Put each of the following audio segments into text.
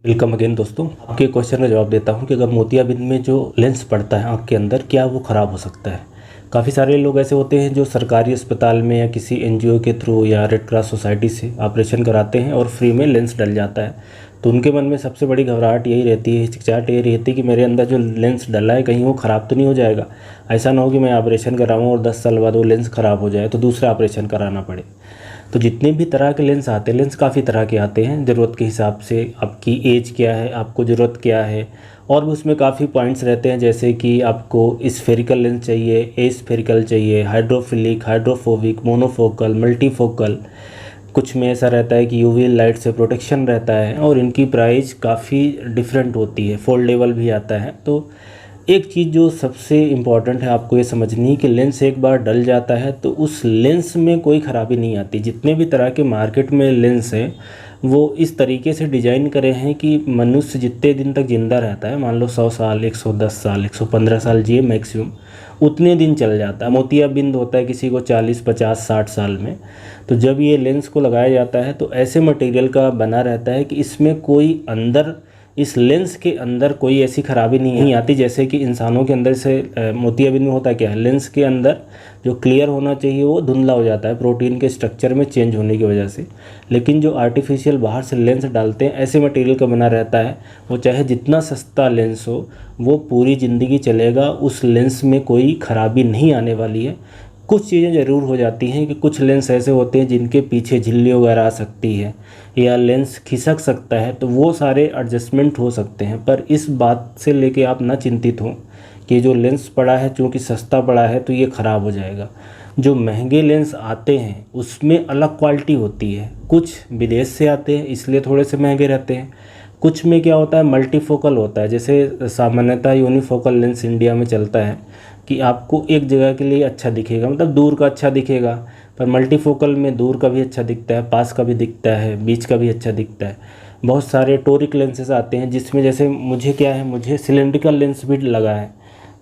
Welcome again दोस्तों। आपके question का जवाब देता हूं कि अगर मोतियाबिंद में जो लेंस पड़ता है आँख के अंदर, क्या वो ख़राब हो सकता है। काफ़ी सारे लोग ऐसे होते हैं जो सरकारी अस्पताल में या किसी एनजीओ के थ्रू या रेड क्रॉस सोसाइटी से ऑपरेशन कराते हैं और फ्री में लेंस डल जाता है। तो उनके मन में सबसे बड़ी घबराहट यही रहती है, हिचकिचाहट यही रहती है कि मेरे अंदर जो लेंस डला है कहीं वो ख़राब तो नहीं हो जाएगा। ऐसा ना हो कि मैं ऑपरेशन कराऊँ और 10 साल बाद वो लेंस ख़राब हो जाए तो दूसरा ऑपरेशन कराना पड़े। तो जितने भी तरह के लेंस आते हैं, लेंस काफ़ी तरह के आते हैं ज़रूरत के हिसाब से। आपकी एज क्या है, आपको ज़रूरत क्या है, और भी उसमें काफ़ी पॉइंट्स रहते हैं, जैसे कि आपको स्फेरिकल लेंस चाहिए, एस्फेरिकल चाहिए, हाइड्रोफिलिक, हाइड्रोफोबिक, मोनोफोकल, मल्टीफोकल। कुछ में ऐसा रहता है कि यूवी लाइट से प्रोटेक्शन रहता है और इनकी प्राइस काफ़ी डिफरेंट होती है। फोल्डेबल भी आता है। तो एक चीज़ जो सबसे इम्पॉर्टेंट है आपको ये समझनी है कि लेंस एक बार डल जाता है तो उस लेंस में कोई ख़राबी नहीं आती। जितने भी तरह के मार्केट में लेंस हैं वो इस तरीके से डिज़ाइन करे हैं कि मनुष्य जितने दिन तक ज़िंदा रहता है, मान लो 100 साल, 110 साल, 115 साल जिए मैक्सिमम, उतने दिन चल जाता है। मोतियाबिंद होता है किसी को 40, 50, 60 साल में। तो जब ये लेंस को लगाया जाता है तो ऐसे मटेरियल का बना रहता है कि इसमें कोई अंदर, इस लेंस के अंदर कोई ऐसी खराबी नहीं आती। जैसे कि इंसानों के अंदर से मोतियाबिंद में होता क्या है, लेंस के अंदर जो क्लियर होना चाहिए वो धुंधला हो जाता है प्रोटीन के स्ट्रक्चर में चेंज होने की वजह से। लेकिन जो आर्टिफिशियल बाहर से लेंस डालते हैं ऐसे मटेरियल का बना रहता है, वो चाहे जितना सस्ता लेंस हो वो पूरी ज़िंदगी चलेगा, उस लेंस में कोई खराबी नहीं आने वाली है। कुछ चीज़ें ज़रूर हो जाती हैं कि कुछ लेंस ऐसे होते हैं जिनके पीछे झिल्ली वगैरह आ सकती है या लेंस खिसक सकता है, तो वो सारे एडजस्टमेंट हो सकते हैं। पर इस बात से लेके आप ना चिंतित हों कि जो लेंस पड़ा है चूँकि सस्ता पड़ा है तो ये ख़राब हो जाएगा। जो महंगे लेंस आते हैं उसमें अलग क्वालिटी होती है। कुछ विदेश से आते हैं इसलिए थोड़े से महंगे रहते हैं। कुछ में क्या होता है, मल्टीफोकल होता है। जैसे सामान्यतः यूनिफोकल लेंस इंडिया में चलता है कि आपको एक जगह के लिए अच्छा दिखेगा, मतलब दूर का अच्छा दिखेगा। पर मल्टीफोकल में दूर का भी अच्छा दिखता है, पास का भी दिखता है, बीच का भी अच्छा दिखता है। बहुत सारे टोरिक लेंसेज आते हैं जिसमें, जैसे मुझे क्या है, मुझे सिलेंड्रिकल लेंस भी लगा है।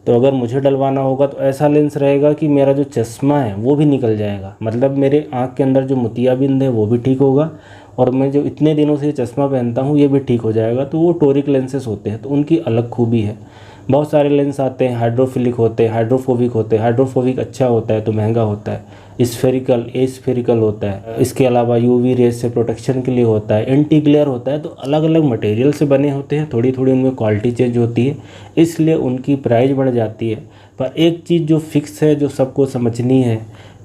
तो अगर मुझे डलवाना होगा तो ऐसा लेंस रहेगा कि मेरा जो चश्मा है वो भी निकल जाएगा, मतलब मेरे आँख के अंदर जो मोतियाबिंद है वो भी ठीक होगा और मैं जो इतने दिनों से चश्मा पहनता हूँ ये भी ठीक हो जाएगा। तो वो टोरिक लेंसेज होते हैं, तो उनकी अलग खूबी है। बहुत सारे लेंस आते हैं, हाइड्रोफिलिक होते हैं, हाइड्रोफोबिक होते हैं। हाइड्रोफोबिक अच्छा होता है तो महंगा होता है। स्फेरिकल, एस्फेरिकल होता है। इसके अलावा यूवी रेज से प्रोटेक्शन के लिए होता है, एंटी ग्लेयर होता है। तो अलग अलग मटेरियल से बने होते हैं, थोड़ी थोड़ी उनमें क्वालिटी चेंज होती है, इसलिए उनकी प्राइस बढ़ जाती है। पर एक चीज़ जो फिक्स है, जो सबको समझनी है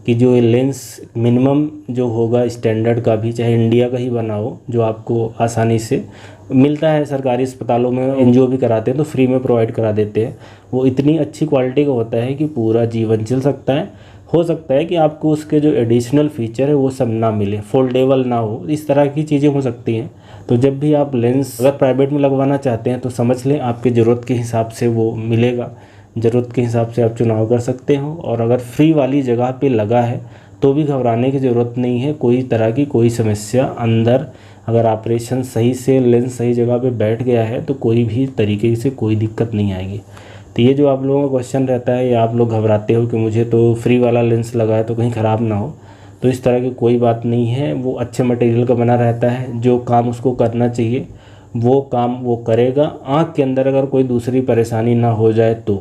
कि जो ये लेंस मिनिमम जो होगा स्टैंडर्ड का भी, चाहे इंडिया का ही बना हो, जो आपको आसानी से मिलता है सरकारी अस्पतालों में, एनजीओ भी कराते हैं तो फ्री में प्रोवाइड करा देते हैं, वो इतनी अच्छी क्वालिटी का होता है कि पूरा जीवन चल सकता है। हो सकता है कि आपको उसके जो एडिशनल फीचर है वो सब ना मिले, फोल्डेबल ना हो, इस तरह की चीज़ें हो सकती हैं। तो जब भी आप लेंस अगर प्राइवेट में लगवाना चाहते हैं तो समझ लें आपकी ज़रूरत के हिसाब से वो मिलेगा, ज़रूरत के हिसाब से आप चुनाव कर सकते हो। और अगर फ्री वाली जगह पे लगा है तो भी घबराने की ज़रूरत नहीं है। कोई तरह की कोई समस्या अंदर, अगर ऑपरेशन सही से, लेंस सही जगह पे बैठ गया है तो कोई भी तरीके से कोई दिक्कत नहीं आएगी। तो ये जो आप लोगों का क्वेश्चन रहता है या आप लोग घबराते हो कि मुझे तो फ्री वाला लेंस लगा है तो कहीं ख़राब ना हो, तो इस तरह की कोई बात नहीं है। वो अच्छे मटेरियल का बना रहता है, जो काम उसको करना चाहिए वो काम वो करेगा। आँख के अंदर अगर कोई दूसरी परेशानी ना हो जाए तो